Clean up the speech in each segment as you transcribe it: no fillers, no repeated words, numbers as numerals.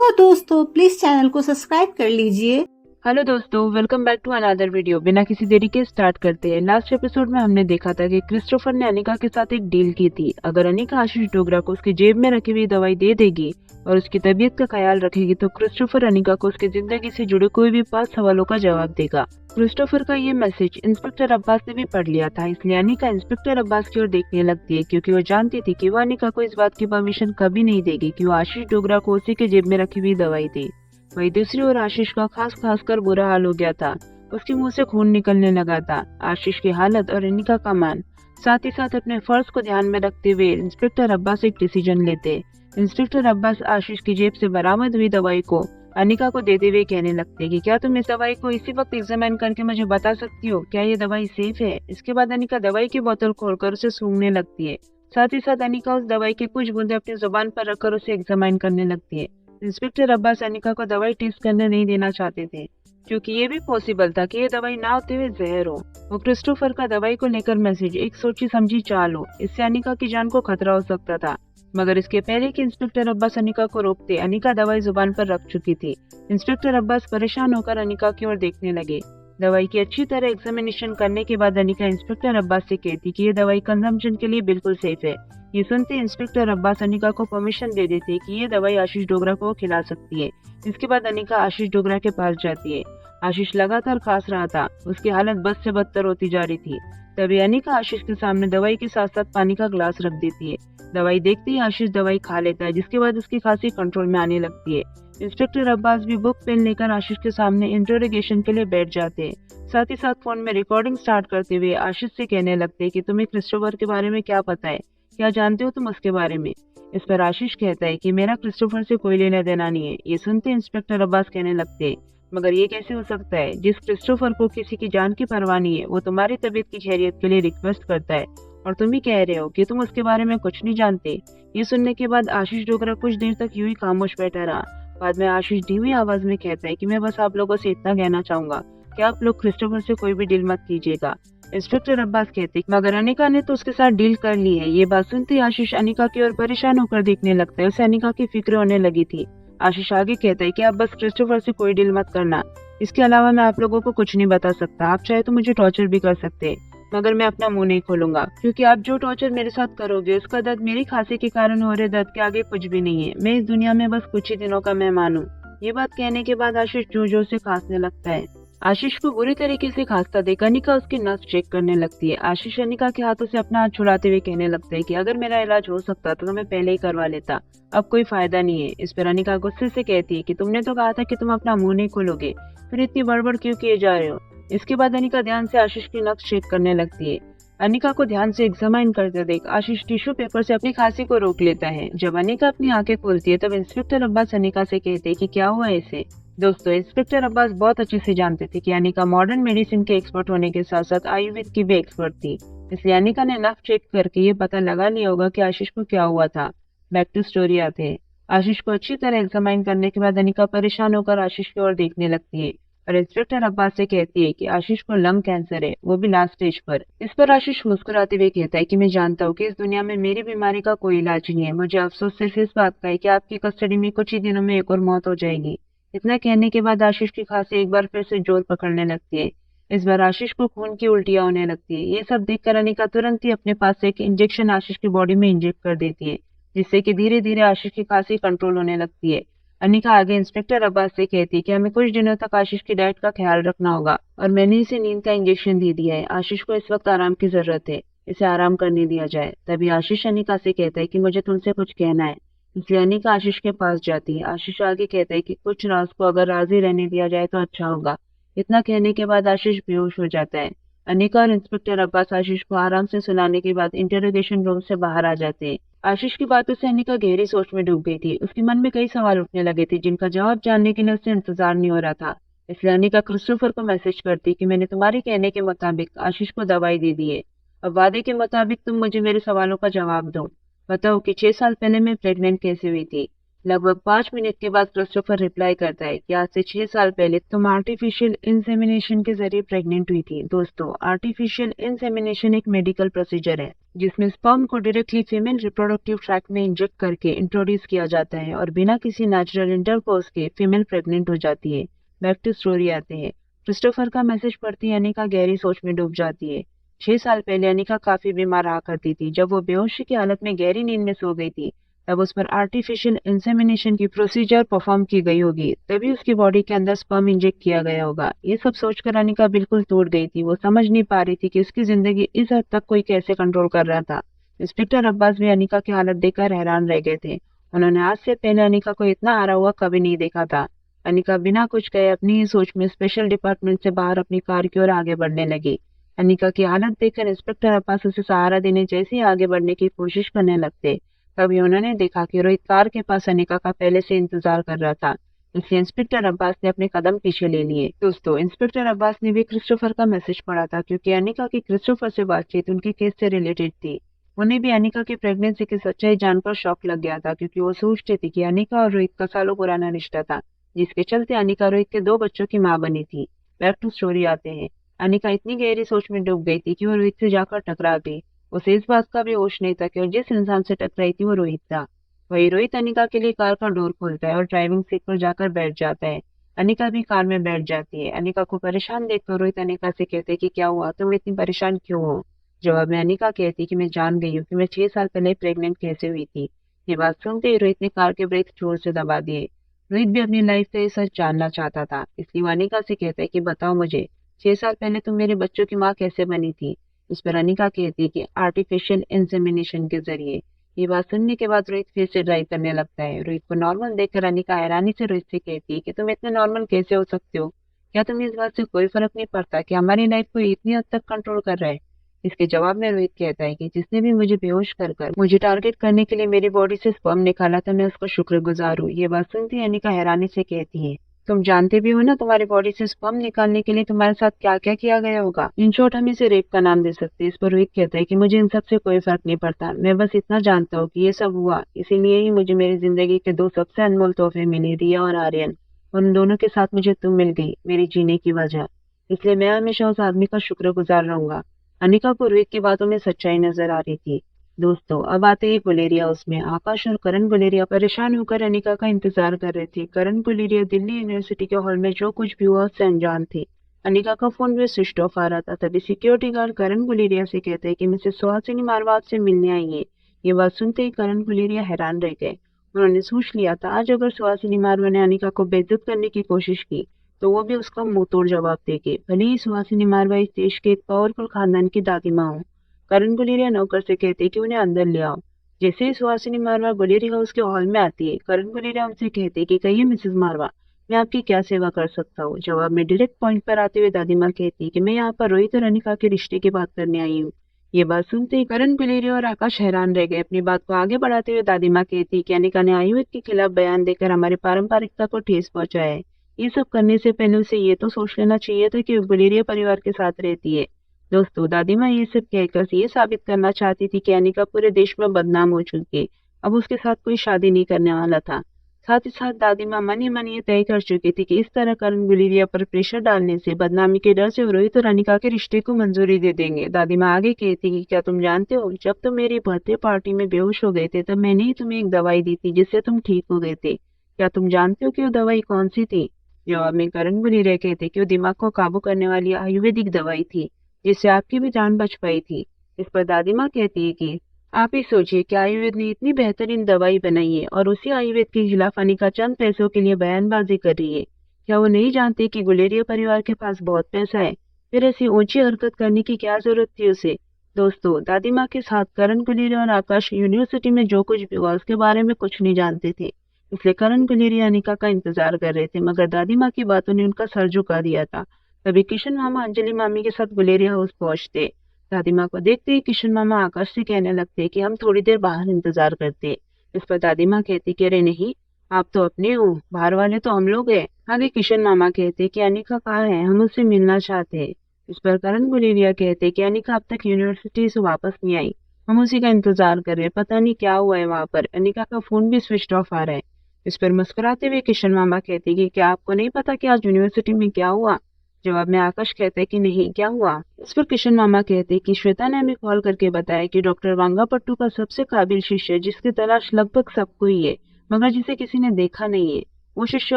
तो दोस्तों please channel को सब्सक्राइब कर लीजिए। हेलो दोस्तों, welcome back to another video. बिना किसी देरी के स्टार्ट करते हैं। लास्ट एपिसोड में हमने देखा था कि क्रिस्टोफर ने अनिका के साथ एक डील की थी। अगर अनिका आशीष डोगरा को उसकी जेब में रखी हुई दवाई दे देगी और उसकी तबीयत का ख्याल रखेगी तो क्रिस्टोफर अनिका को उसकी जिंदगी से जुड़े कोई भी 5 सवालों का जवाब देगा। क्रिस्टोफर का ये मैसेज इंस्पेक्टर अब्बास ने भी पढ़ लिया था, इसलिए अनिका इंस्पेक्टर अब्बास की ओर देखने लगती है, क्योंकि वो जानती थी कि वो अनिका को इस बात की परमिशन कभी नहीं देगी कि वो आशीष डोगरा को उसी के जेब में रखी हुई दवाई दे। वहीं दूसरी ओर आशीष का खास कर बुरा हाल हो गया था। उसके मुंह से खून निकलने लगा था। आशीष की हालत और अनिका का मान, साथ ही साथ अपने फर्ज को ध्यान में रखते हुए इंस्पेक्टर अब्बास एक डिसीजन लेते। इंस्पेक्टर अब्बास आशीष की जेब से बरामद हुई दवाई को अनिका को देते हुए कहने लगते कि क्या तुम इस दवाई को इसी वक्त एग्जामिन करके मुझे बता सकती हो, क्या ये दवाई सेफ है। इसके बाद अनिका दवाई की बोतल खोलकर उसे सूंघने लगती है। साथ ही साथ अनिका उस दवाई की कुछ बूंदे अपनी जुबान पर रखकर उसे एग्जामिन करने लगती है। इंस्पेक्टर अब्बास अनिका को दवाई टेस्ट करने नहीं देना चाहते थे, क्योंकि ये भी पॉसिबल था कि ये दवाई ना होते हुए जहर हो। वो क्रिस्टोफर का दवाई को लेकर मैसेज एक सोची समझी चाल हो, इससे अनिका की जान को खतरा हो सकता था। मगर इसके पहले कि इंस्पेक्टर अब्बास अनिका को रोकते, अनिका दवाई जुबान पर रख चुकी थी। इंस्पेक्टर अब्बास परेशान होकर अनिका की ओर देखने लगे। दवाई की अच्छी तरह एग्जामिनेशन करने के बाद अनिका इंस्पेक्टर अब्बास से कहती कि ये दवाई कंजम्पशन के लिए बिल्कुल सेफ है। ये सुनते इंस्पेक्टर अब्बास अनिका को परमिशन दे देते कि ये दवाई आशीष डोगरा को खिला सकती है। इसके बाद अनिका आशीष डोगरा के पास जाती है। आशीष लगातार खांस रहा था, उसकी हालत बद से बदतर होती जा रही थी। तभी अनिका आशीष के सामने दवाई के साथ साथ पानी का ग्लास रख देती है। दवाई देखते ही आशीष दवाई खा लेता है, जिसके बाद उसकी खांसी कंट्रोल में आने लगती है। इंस्पेक्टर अब्बास भी बुक पेन लेकर आशीष के सामने इंटरोगेशन के लिए बैठ जाते हैं। साथ ही साथ फोन में रिकॉर्डिंग स्टार्ट करते हुए आशीष से कहने लगते हैं कि तुम्हें क्रिस्टोफर के बारे में क्या पता है, क्या जानते हो तुम उसके बारे में। इस पर आशीष कहता है कि मेरा क्रिस्टोफर से कोई लेना देना नहीं है। ये सुनते इंस्पेक्टर अब्बास कहने लगते, मगर ये कैसे हो सकता है, जिस क्रिस्टोफर को किसी की जान की परवाह नहीं है वो तुम्हारी तबीयत की खैरियत के लिए रिक्वेस्ट करता है और तुम ही कह रहे हो कि तुम उसके बारे में कुछ नहीं जानते। ये सुनने के बाद आशीष डोगरा कुछ देर तक यूं ही खामोश बैठा रहा। बाद में आशीष धीमी आवाज में कहता है कि मैं बस आप लोगों से इतना कहना चाहूंगा कि आप लोग क्रिस्टोफर से कोई भी डील मत कीजिएगा। इंस्पेक्टर अब्बास कहते मगर अनिका ने तो उसके साथ डील कर ली है। ये बात सुनते आशीष अनिका की ओर परेशान होकर देखने लगता है। उसे अनिका की फिक्र होने लगी थी। आशीष आगे कहता है कि आप बस क्रिस्टोफर से कोई डील मत करना। इसके अलावा मैं आप लोगों को कुछ नहीं बता सकता। आप चाहे तो मुझे टॉर्चर भी कर सकते, मगर मैं अपना मुंह नहीं खोलूंगा, क्योंकि आप जो टॉर्चर मेरे साथ करोगे उसका दर्द मेरी खांसी के कारण हो रहे दर्द के आगे कुछ भी नहीं है। मैं इस दुनिया में बस कुछ ही दिनों का मेहमान हूँ। ये बात कहने के बाद आशीष जोर जोर से खांसने लगता है। आशीष को बुरी तरीके से खांसता देख अनिका उसकी नस चेक करने लगती है। आशीष अनिका के हाथों से अपना हाथ छुड़ाते हुए कहने लगता है कि अगर मेरा इलाज हो सकता तो मैं पहले ही करवा लेता, अब कोई फायदा नहीं है। इस पर अनिका गुस्से से कहती है कि तुमने तो कहा था कि तुम अपना मुंह नहीं खोलोगे, फिर इतनी बड़बड़ क्यों किए जा रहे हो। इसके बाद अनिका ध्यान से आशीष की नस चेक करने लगती है। अनिका को ध्यान से एग्जामाइन करते देख आशीष टिश्यू पेपर से अपनी खांसी को रोक लेता है। जब अनिका अपनी आंखें खोलती है तब इंस्पेक्टर अब्बास अनिका से कहते हैं कि क्या हुआ इसे। दोस्तों, इंस्पेक्टर अब्बास बहुत अच्छे से जानते थे कि अनिका मॉडर्न मेडिसिन के एक्सपर्ट होने के साथ साथ आयुर्वेद की भी एक्सपर्ट थी, इसलिए अनिका ने नफ चेक करके ये पता लगा लिया होगा कि आशीष को क्या हुआ था। बैक टू स्टोरी आते हैं। आशीष को अच्छी तरह एग्जामाइन करने के बाद अनिका परेशान होकर आशीष की ओर देखने लगती है और इंस्पेक्टर अब्बास से कहती है कि आशीष को लंग कैंसर है, वो भी लास्ट स्टेज पर। इस पर आशीष मुस्कुराते हुए कहता है कि मैं जानता हूँ कि इस दुनिया में मेरी बीमारी का कोई इलाज नहीं है। मुझे अफसोस सिर्फ इस बात का है कि आपकी कस्टडी में कुछ ही दिनों में एक और मौत हो जाएगी। इतना कहने के बाद आशीष की खांसी एक बार फिर से जोर पकड़ने लगती है। इस बार आशीष को खून की उल्टियां होने लगती है। ये सब देखकर अनिका तुरंत ही अपने पास से एक इंजेक्शन आशीष की बॉडी में इंजेक्ट कर देती है, जिससे कि धीरे धीरे आशीष की खांसी कंट्रोल होने लगती है। अनिका आगे इंस्पेक्टर अब्बास से कहती है कि हमें कुछ दिनों तक आशीष की डाइट का ख्याल रखना होगा और मैंने इसे नींद का इंजेक्शन दे दिया है। आशीष को इस वक्त आराम की जरूरत है, इसे आराम करने दिया जाए। तभी आशीष अनिका से कहता है कि मुझे तुमसे कुछ कहना है, इसलिए अनिका आशीष के पास जाती है। आशीष आगे कहता है कि कुछ राज को अगर राजी रहने दिया जाए तो अच्छा होगा। इतना कहने के बाद आशीष बेहोश हो जाता है। अनिका और इंस्पेक्टर अब्बास आशीष को आराम से सुलाने के बाद इंटरोगेशन रूम से बाहर आ जाते हैं। आशीष की बातों से अनिका गहरी सोच में डूब गई थी। उसके मन में कई सवाल उठने लगे थे, जिनका जवाब जानने के लिए उसे इंतजार नहीं हो रहा था। इसलिए अनिका क्रिस्टोफर को मैसेज करती कि मैंने तुम्हारे कहने के मुताबिक आशीष को दवाई दे दी है। अब वादे के मुताबिक तुम मुझे मेरे सवालों का जवाब दो। बताओ कि 6 साल पहले मैं प्रेग्नेंट कैसे हुई थी। लगभग 5 मिनट के बाद क्रिस्टोफर रिप्लाई करता है कि आज से 6 साल पहले तुम आर्टिफिशियल इंसेमिनेशन के जरिए प्रेग्नेंट हुई थी। दोस्तों, आर्टिफिशियल इंसेमिनेशन एक मेडिकल प्रोसीजर है जिसमें स्पर्म को डायरेक्टली फीमेल रिप्रोडक्टिव ट्रैक्ट में इंजेक्ट करके इंट्रोड्यूस किया जाता है और बिना किसी नेचुरल इंटरकोर्स के फीमेल प्रेग्नेंट हो जाती है। बैक टू स्टोरी आते हैं। क्रिस्टोफर का मैसेज पढ़ती अनिका गहरी सोच में डूब जाती है। 6 साल पहले अनिका काफी बीमार रहा करती थी। जब वो बेहोशी की हालत में गहरी नींद में सो गई थी, तब उस पर आर्टिफिशियल इंसेमिनेशन की प्रोसीजर परफॉर्म की गई होगी, तभी उसकी बॉडी के अंदर स्पर्म इंजेक्ट किया गया होगा। ये सब सोचकर अनिका बिल्कुल टूट गई थी। वो समझ नहीं पा रही थी कि उसकी जिंदगी इस हद तक कोई कैसे कंट्रोल कर रहा था। इंस्पेक्टर अब्बास भी अनिका की हालत देखकर हैरान रह गए थे। उन्होंने आज से पहले अनिका को इतना हारा हुआ कभी नहीं देखा था। अनिका बिना कुछ कहे अपनी ही सोच में स्पेशल डिपार्टमेंट से बाहर अपनी कार की ओर आगे बढ़ने लगी। अनिका की हालत देखकर इंस्पेक्टर अब्बास उसे सहारा देने जैसे ही आगे बढ़ने की कोशिश करने लगते, तभी उन्होंने देखा कि रोहित कार के पास अनिका का पहले से इंतजार कर रहा था। इसलिए इंस्पेक्टर अब्बास ने अपने कदम पीछे ले लिए। दोस्तों, इंस्पेक्टर अब्बास ने भी क्रिस्टोफर का मैसेज पढ़ा था, क्योंकि अनिका की क्रिस्टोफर से बातचीत उनके केस से रिलेटेड थी। उन्हें भी अनिका की प्रेगनेंसी की सच्चाई जानकर शॉक लग गया था, क्योंकि वो सोचते थे कि अनिका और रोहित का सालों पुराना रिश्ता था, जिसके चलते अनिका रोहित के 2 बच्चों की मां बनी थी। बैक टू स्टोरी आते हैं। अनिका इतनी गहरी सोच में डूब गई थी कि वो रोहित से जाकर टकरा गई। उसे इस बात का भी होश नहीं था कि वो जिस इंसान से टकराई थी वो रोहित था। वही रोहित अनिका के लिए कार का डोर खोलता है और ड्राइविंग सीट पर जाकर बैठ जाता है। अनिका भी कार में बैठ जाती है। अनिका को परेशान देखकर रोहित अनिका से कहते हैं कि क्या हुआ, तुम इतनी परेशान क्यों हो। जवाब में अनिका कहती कि मैं जान गई हूँ कि मैं 6 साल पहले प्रेग्नेंट कैसे हुई थी। ये बात सुनते ही रोहित ने कार के ब्रेक जोर से दबा दिए। रोहित भी अपनी लाइफ का ये सच जानना चाहता था, इसलिए वो अनिका से कहता है कि बताओ मुझे, 6 साल पहले तुम मेरे बच्चों की माँ कैसे बनी थी। इस पर अनिका कहती है कि आर्टिफिशियल इंसेमिनेशन के जरिए। ये बात सुनने के बाद रोहित फिर से ड्राइव करने लगता है। रोहित को नॉर्मल देखकर अनिका हैरानी से रोहित से कहती है कि तुम इतने नॉर्मल कैसे हो सकते हो। क्या तुम्हें इस बात से कोई फर्क नहीं पड़ता कि हमारी लाइफ को इतनी हद तक कंट्रोल कर रहा है। इसके जवाब में रोहित कहता है कि जिसने भी मुझे बेहोश कर कर मुझे टारगेट करने के लिए मेरी बॉडी से स्पर्म निकाला था, मैं उसको शुक्रगुजार हूँ। ये बात सुनती अनिका हैरानी से कहती है, तुम जानते भी हो ना तुम्हारी बॉडी से स्पर्म निकालने के लिए तुम्हारे साथ क्या क्या किया गया होगा। इन शॉर्ट हम इसे रेप का नाम दे सकते हैं। इस पर रोहित कहता है कि मुझे इन सब से कोई फर्क नहीं पड़ता, मैं बस इतना जानता हूँ कि ये सब हुआ, इसीलिए ही मुझे मेरी जिंदगी के 2 सबसे अनमोल तोहफे मिले, रिया और आर्यन। उन दोनों के साथ मुझे तुम मिल गई, मेरी जीने की वजह। इसलिए मैं हमेशा उस आदमी का शुक्रगुजार रहूंगा। अनिका को रोहित की बातों में सच्चाई नजर आ रही थी। दोस्तों, अब आते ही गुलेरिया हाउस में। आकाश और करण गुलेरिया परेशान होकर अनिका का इंतजार कर रहे थे। करण गुलेरिया दिल्ली यूनिवर्सिटी के हॉल में जो कुछ भी हुआ उससे अनजान थे। अनिका का फोन भी स्विच ऑफ आ रहा था। तभी सिक्योरिटी गार्ड करण गुलेरिया से कहते हैं कि मिसेस सुहासिनी मारवात से मिलने आई है। ये बात सुनते ही करण गुलेरिया हैरान रह गए। उन्होंने सोच लिया था आज अगर सुहासिनी मारवा ने अनिका को बेइज्जत करने की कोशिश की तो वो भी उसका मुंह तोड़ जवाब देंगे, भले ही सुहासिनी मारवा इस देश के एक पावरफुल खानदान की दादी माँ हो। करण गुलेरिया नौकर से कहते कि उन्हें अंदर ले आओ। जैसे ही सुहासिनी मारवा गुलेरिया हाउस के हॉल में आती है, करण गुलेरिया उनसे कहते कि कहिए मिसेस मारवा, मैं आपकी क्या सेवा कर सकता हूँ। जवाब में डायरेक्ट पॉइंट पर आते हुए दादी माँ कहती कि मैं यहाँ पर रोहित और अनिका के रिश्ते की बात करने आई हूँ। ये बात सुनते ही करण गुलेरिया और आकाश हैरान रह गए। अपनी बात को आगे बढ़ाते हुए दादी माँ कहती कि अनिका ने आयुर्वेद के खिलाफ बयान देकर हमारी पारंपरिकता को ठेस पहुंचाया है। ये सब करने से पहले उसे ये तो सोच लेना चाहिए था कि वो गुलेरिया परिवार के साथ रहती है। दोस्तों, दादी माँ ये सब कहकर ये साबित करना चाहती थी कि अनिका पूरे देश में बदनाम हो चुकी है, अब उसके साथ कोई शादी नहीं करने वाला था। साथ ही साथ दादी माँ मन ही मन ये तय कर चुकी थी कि इस तरह करण गुलेरिया पर प्रेशर डालने से, बदनामी के डर से रोहित और अनिका के रिश्ते को मंजूरी दे देंगे। दादी माँ आगे कहती कि क्या तुम जानते हो, जब तुम मेरी बर्थडे पार्टी में बेहोश हो गए थे तब मैंने ही तुम्हें एक दवाई दी थी जिससे तुम ठीक हो गए थे। क्या तुम जानते हो कि वो दवाई कौन सी थी। जवाब में करण गुलेरिया कहते कि वो दिमाग को काबू करने वाली आयुर्वेदिक दवाई थी जिससे आपकी भी जान बच पाई थी। इस पर दादी माँ कहती है कि आप ही सोचिए कि आयुर्वेद ने इतनी बेहतरीन दवाई बनाई है और उसी आयुर्वेद के खिलाफ अनिका चंद पैसों के लिए बयानबाजी कर रही है। क्या वो नहीं जानते कि गुलेरिया परिवार के पास बहुत पैसा है, फिर ऐसी ऊंची हरकत करने की क्या जरूरत थी उसे। दोस्तों, दादी माँ के साथ करण गुलेरिया और आकाश यूनिवर्सिटी में जो कुछ भी हुआ उसके बारे में कुछ नहीं जानते थे, इसलिए करण गुलेरिया अनिका का इंतजार कर रहे थे, मगर दादी माँ की बातों ने उनका सर झुका दिया था। तभी किशन मामा अंजलि मामी के साथ गुलेरिया हाउस पहुंचते। दादी माँ को देखते ही किशन मामा आकाश से कहने लगते कि हम थोड़ी देर बाहर इंतजार करते। इस पर दादी माँ कहती कि अरे नहीं, आप तो अपने हो, बाहर वाले तो हम लोग हैं। आगे किशन मामा कहते कि अनिका कहाँ है, हम उससे मिलना चाहते हैं। इस पर करण गुलेरिया कहते कि अनिका अब तक यूनिवर्सिटी से वापस नहीं आई, हम उसी का इंतजार कर रहे हैं, पता नहीं क्या हुआ है वहाँ पर, अनिका का फोन भी स्विच ऑफ आ रहा है। इस पर मुस्कुराते हुए किशन मामा कहते कि क्या आपको नहीं पता कि आज यूनिवर्सिटी में क्या हुआ। जवाब में आकाश कहता है कि नहीं, क्या हुआ। इस पर किशन मामा कहते हैं कि श्वेता ने हमें कॉल करके बताया कि डॉक्टर वांगापट्टू का सबसे काबिल शिष्य, जिसकी तलाश लगभग सबको ही है मगर जिसे किसी ने देखा नहीं है, वो शिष्य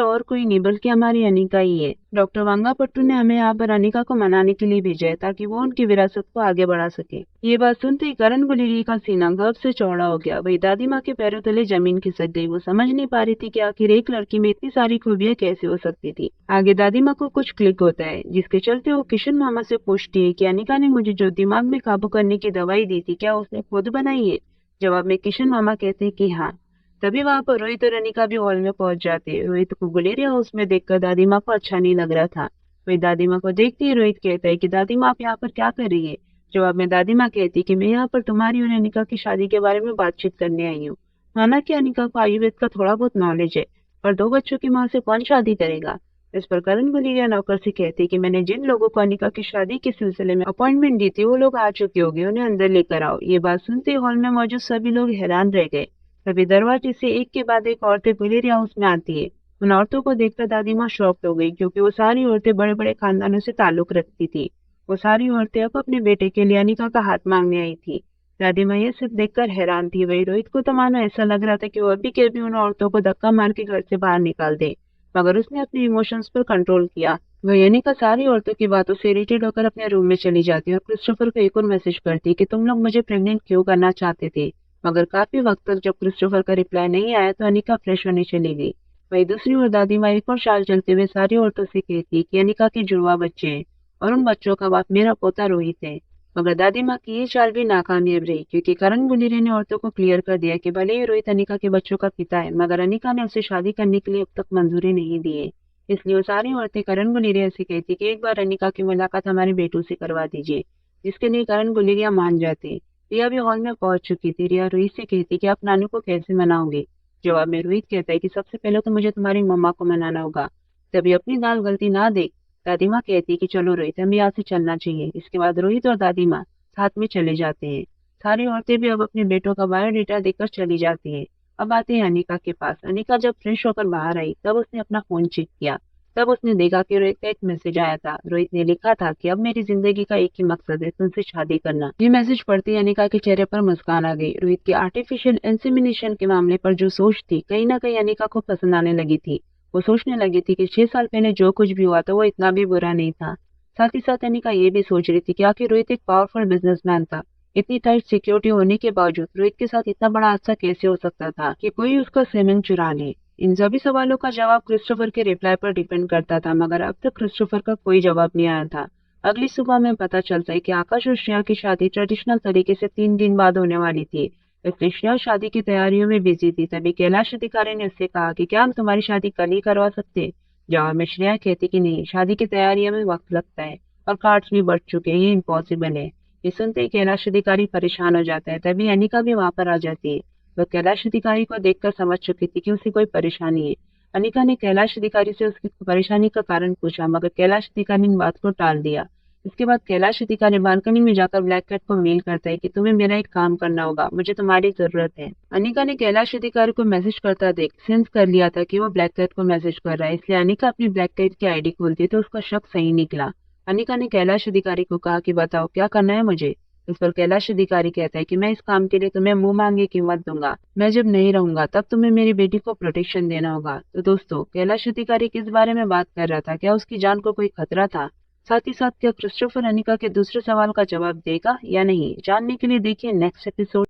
और कोई नहीं बल्कि हमारी अनिका ही है। डॉक्टर वांगापट्टू ने हमें यहाँ पर अनिका को मनाने के लिए भेजा है ताकि वो उनकी विरासत को आगे बढ़ा सके। ये बात सुनते ही करण गुलेरिया का सीना गर्व से चौड़ा हो गया। वही दादी माँ के पैरों तले जमीन खिसक गई। वो समझ नहीं पा रही थी कि आखिर एक लड़की में इतनी सारी खूबियां कैसे हो सकती थी। आगे दादी माँ को कुछ क्लिक होता है, जिसके चलते वो किशन मामा से पूछती है कि अनिका ने मुझे जो दिमाग में काबू करने की दवाई दी थी, क्या उसने खुद बनाई है। जवाब में किशन मामा कहते हैं कि हाँ। तभी वहां पर रोहित और अनिका भी हॉल में पहुंच जाते हैं। रोहित को गुलेरिया हाउस में देखकर दादी माँ को अच्छा नहीं लग रहा था। वही दादी माँ को देखते ही रोहित कहता है कि दादी माँ, आप यहाँ पर क्या कर रही है। जवाब में दादी माँ कहती है कि मैं यहाँ पर तुम्हारी और अनिका की शादी के बारे में बातचीत करने आई हूँ। माना कि अनिका को आयुर्वेद का थोड़ा बहुत नॉलेज है, पर 2 बच्चों की माँ से कौन शादी करेगा। इस पर करण गुलेरिया नौकर से कहती है कि मैंने जिन लोगों को अनिका की शादी के सिलसिले में अपॉइंटमेंट दी थी वो लोग आ चुके होंगे, उन्हें अंदर लेकर आओ। ये बात सुनते ही हॉल में मौजूद सभी लोग हैरान रह गए। तभी दरवाजे से एक के बाद एक औरतें गुलेरिया हाउस में आती है। उन औरतों को देखकर दादी माँ शॉक्ड हो गई, क्योंकि वो सारी औरतें बड़े बड़े खानदानों से ताल्लुक रखती थी। वो सारी औरतें अब अपने बेटे के लिए अनिका का हाथ मांगने आई थी। दादी माँ ये सब देखकर हैरान थी। वही रोहित को तो मानो ऐसा लग रहा था कि वो अभी के अभी उन औरतों को धक्का मार के घर से बाहर निकाल दे, मगर उसने अपने इमोशंस पर कंट्रोल किया। वही अनिका सारी औरतों की बातों से इरिटेट होकर अपने रूम में चली जाती है और क्रिस्टोफर को एक और मैसेज करती है कि तुम लोग मुझे प्रेग्नेंट क्यों करना चाहते थे। मगर काफी वक्त तक जब क्रिस्टोफर का रिप्लाई नहीं आया तो अनिका फ्रेश होने चली गई। वही दूसरी ओर दादी माँ एक और चाल चलते हुए सारी औरतों से कहती कि अनिका के जुड़वा बच्चे हैं और उन बच्चों का बाप मेरा पोता रोहित है। मगर दादी माँ की ये चाल भी नाकामयाब रही, क्योंकि करण गुलेरिया ने औरतों को क्लियर कर दिया कि भले ही रोहित अनिका के बच्चों का पिता है, मगर अनिका ने उसे शादी करने के लिए अब तक मंजूरी नहीं दी है। इसलिए वो सारी औरतें करण गुलेरिया से कहती कि एक बार अनिका की मुलाकात हमारे बेटों से करवा दीजिए, जिसके लिए करण गुलेरिया मान जाते। रिया भी हॉल में पहुंच चुकी थी। रिया रोहित से कहती कि आप नानू को कैसे मनाओगे। जवाब में रोहित कहता है कि सबसे पहले तो मुझे तुम्हारी मम्मा को मनाना होगा। तभी अपनी दाल गलती ना देख दादी माँ कहती कि चलो रोहित, हमें यहाँ से चलना चाहिए। इसके बाद रोहित और दादी माँ साथ में चले जाते हैं। सारी औरतें भी अब अपने बेटों का बायोडेटा देकर चली जाती है। अब आते हैं अनिका के पास। अनिका जब फ्रेश होकर बाहर आई तब उसने अपना फोन चेक किया। तब उसने देखा कि रोहित का एक मैसेज आया था। रोहित ने लिखा था कि अब मेरी जिंदगी का एक ही मकसद है, तुमसे शादी करना। ये मैसेज पढ़ते ही अनिका के चेहरे पर मुस्कान आ गई। रोहित की आर्टिफिशियल इंसेमिनेशन के मामले पर जो सोच थी, कहीं ना कहीं अनिका को पसंद आने लगी थी। वो सोचने लगी थी कि 6 साल पहले जो कुछ भी हुआ था वो इतना भी बुरा नहीं था। साथ ही साथ अनिका ये भी सोच रही थी कि आखिर रोहित एक पावरफुल बिजनेसमैन था। इतनी टाइट सिक्योरिटी होने के बावजूद रोहित के साथ इतना बड़ा हादसा कैसे हो सकता था कि कोई उसका सेविंग चुरा ले। इन सभी सवालों का जवाब क्रिस्टोफर के रिप्लाई पर डिपेंड करता था, मगर अब तक क्रिस्टोफर का कोई जवाब नहीं आया था। अगली सुबह में पता चलता है कि आकाश और श्रेया की शादी ट्रेडिशनल तरीके से 3 दिन बाद होने वाली थी। इसलिए श्रेया शादी की तैयारियों में बिजी थी। तभी कैलाश अधिकारी ने उससे कहा कि क्या हम तुम्हारी शादी कल ही करवा सकते। जवाब में श्रेया कहती कि नहीं, शादी की तैयारियों में वक्त लगता है और कार्ड्स भी बढ़ चुके हैं, ये इम्पॉसिबल है। ये सुनते ही कैलाश अधिकारी परेशान हो जाता है। तभी अनिका भी वहां पर आ जाती है। वह कैलाश अधिकारी को देखकर समझ चुकी थी कि उसे कोई परेशानी है। अनिका ने कैलाश अधिकारी से उसकी परेशानी का कारण पूछा, मगर कैलाश अधिकारी ने बात को टाल दिया। इसके बाद कैलाश अधिकारी बालकनी में जाकर ब्लैक कैट को मेल करता है कि तुम्हें मेरा एक काम करना होगा, मुझे तुम्हारी जरूरत है। अनिका ने कैलाश अधिकारी को मैसेज करता देख सेंस कर लिया था कि वो ब्लैक कैट को मैसेज कर रहा है, इसलिए अनिका अपनी ब्लैक कैट की आईडी खोलती तो उसका शक सही निकला। अनिका ने कैलाश अधिकारी को कहा कि बताओ क्या करना है मुझे। इस पर कैलाश अधिकारी कहता है कि मैं इस काम के लिए तुम्हें मुंह मांगी कीमत दूंगा। मैं जब नहीं रहूंगा तब तुम्हें मेरी बेटी को प्रोटेक्शन देना होगा। तो दोस्तों, कैलाश अधिकारी किस बारे में बात कर रहा था? क्या उसकी जान को कोई खतरा था? साथ ही साथ क्या क्रिस्टोफर अनिका के दूसरे सवाल का जवाब देगा या नहीं, जानने के लिए देखिए नेक्स्ट एपिसोड।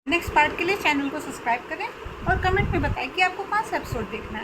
नेक्स्ट पार्ट के लिए चैनल को सब्सक्राइब करें और कमेंट में बताएं कि आपको कौन सा एपिसोड देखना है।